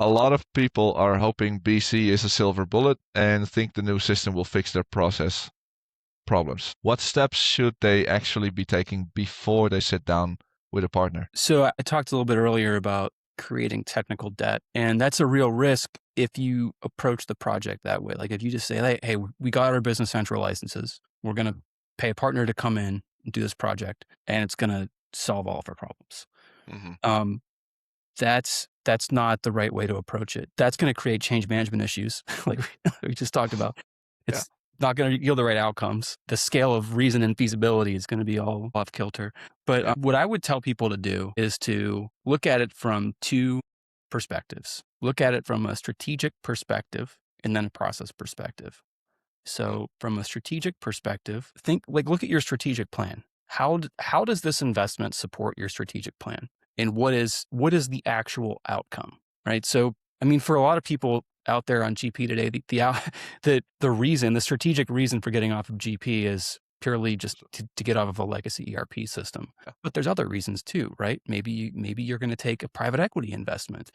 A lot of people are hoping BC is a silver bullet and think the new system will fix their process problems. What steps should they actually be taking before they sit down with a partner? So I talked a little bit earlier about creating technical debt, and that's a real risk if you approach the project that way. Like if you just say, hey, we got our Business Central licenses. We're going to pay a partner to come in and do this project, and it's going to solve all of our problems. Hmm. Um, that's not the right way to approach it. That's going to create change management issues, like we just talked about. Yeah. It's not going to yield the right outcomes. The scale of reason and feasibility is going to be all off kilter. But Yeah. what I would tell people to do is to look at it from two perspectives. Look at it from a strategic perspective and then a process perspective. So from a strategic perspective, look at your strategic plan. How does this investment support your strategic plan? And what is the actual outcome, right? So, I mean, for a lot of people out there on GP today, the strategic reason for getting off of GP is purely just to get off of a legacy ERP system. Yeah. But there's other reasons too, right? Maybe you're going to take a private equity investment,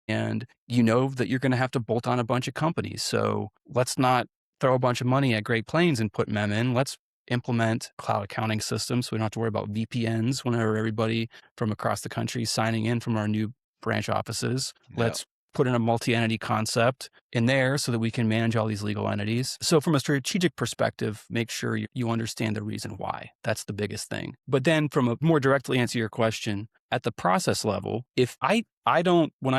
and you know that you're going to have to bolt on a bunch of companies. So let's not throw a bunch of money at Great Plains and put MEM in. Let's implement cloud accounting systems so we don't have to worry about VPNs whenever everybody from across the country is signing in from our new branch offices. Yeah. Let's put in a multi-entity concept in there so that we can manage all these legal entities. So from a strategic perspective, make sure you understand the reason why. That's the biggest thing. But then from a more directly answer your question, at the process level, if I don't, when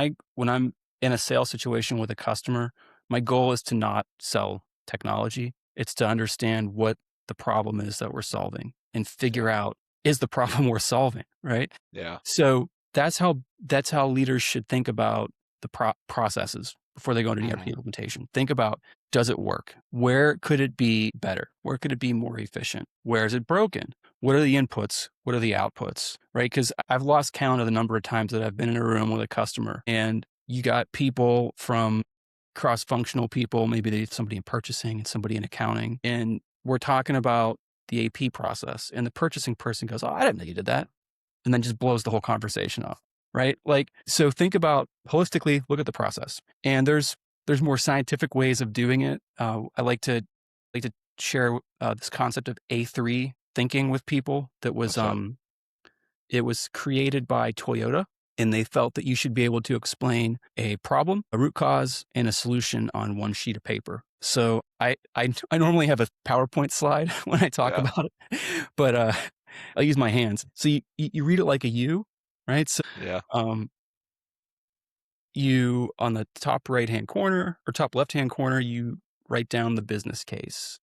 I'm in a sales situation with a customer, my goal is to not sell technology. It's to understand what the problem is that we're solving and figure out, is the problem we're solving, right? Yeah. So that's how leaders should think about the processes before they go into an ERP implementation. Think about, does it work? Where could it be better? Where could it be more efficient? Where is it broken? What are the inputs? What are the outputs, right? Because I've lost count of the number of times that I've been in a room with a customer and you got people from cross-functional people, maybe they have somebody in purchasing and somebody in accounting, and we're talking about the AP process, and the purchasing person goes, "Oh, I didn't know you did that," and then just blows the whole conversation off, right? Like, so think about holistically, look at the process, and there's more scientific ways of doing it. I like to share this concept of A3 thinking with people. That was What's that? it was created by Toyota, and they felt that you should be able to explain a problem, a root cause, and a solution on one sheet of paper. So I normally have a PowerPoint slide when I talk Yeah. about it, but I'll use my hands. So you read it like a U, right? So Yeah. you, on the top right-hand corner or top left-hand corner, you write down the business case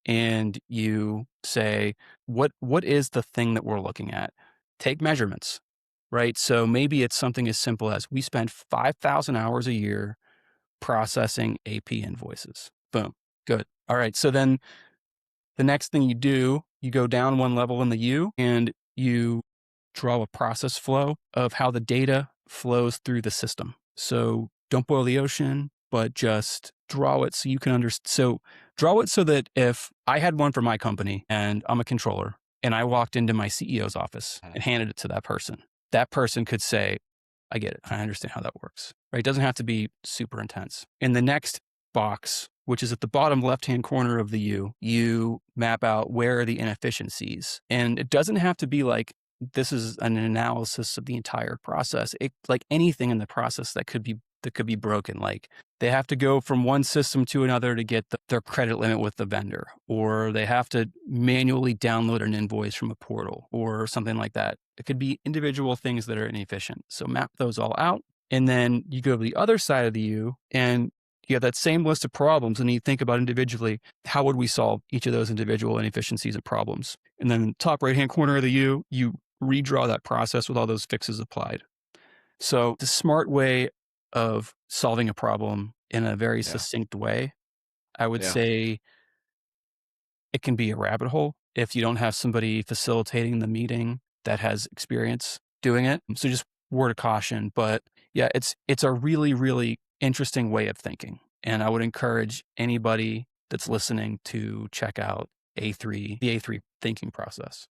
and you say, what is the thing that we're looking at? Take measurements, right? So maybe it's something as simple as we spend 5,000 hours a year processing AP invoices. Boom. Good. All right. So then the next thing you do, you go down one level in the U and you draw a process flow of how the data flows through the system. So don't boil the ocean, but just draw it so you can understand. So draw it so that if I had one for my company and I'm a controller and I walked into my CEO's office and handed it to that person could say, I get it. I understand how that works, right? It doesn't have to be super intense. In the next box, which is at the bottom left-hand corner of the U, you map out where are the inefficiencies. And it doesn't have to be like, this is an analysis of the entire process. Like anything in the process that could be broken. Like they have to go from one system to another to get their credit limit with the vendor, or they have to manually download an invoice from a portal or something like that. It could be individual things that are inefficient. So map those all out. And then you go to the other side of the U and you have that same list of problems and you think about individually, how would we solve each of those individual inefficiencies and problems? And then top right-hand corner of the U, you redraw that process with all those fixes applied. So the smart way of solving a problem in a very Yeah. succinct way, I would Yeah. say it can be a rabbit hole if you don't have somebody facilitating the meeting that has experience doing it. So just word of caution. But yeah, it's a really, really interesting way of thinking. And I would encourage anybody that's listening to check out the A3 thinking process.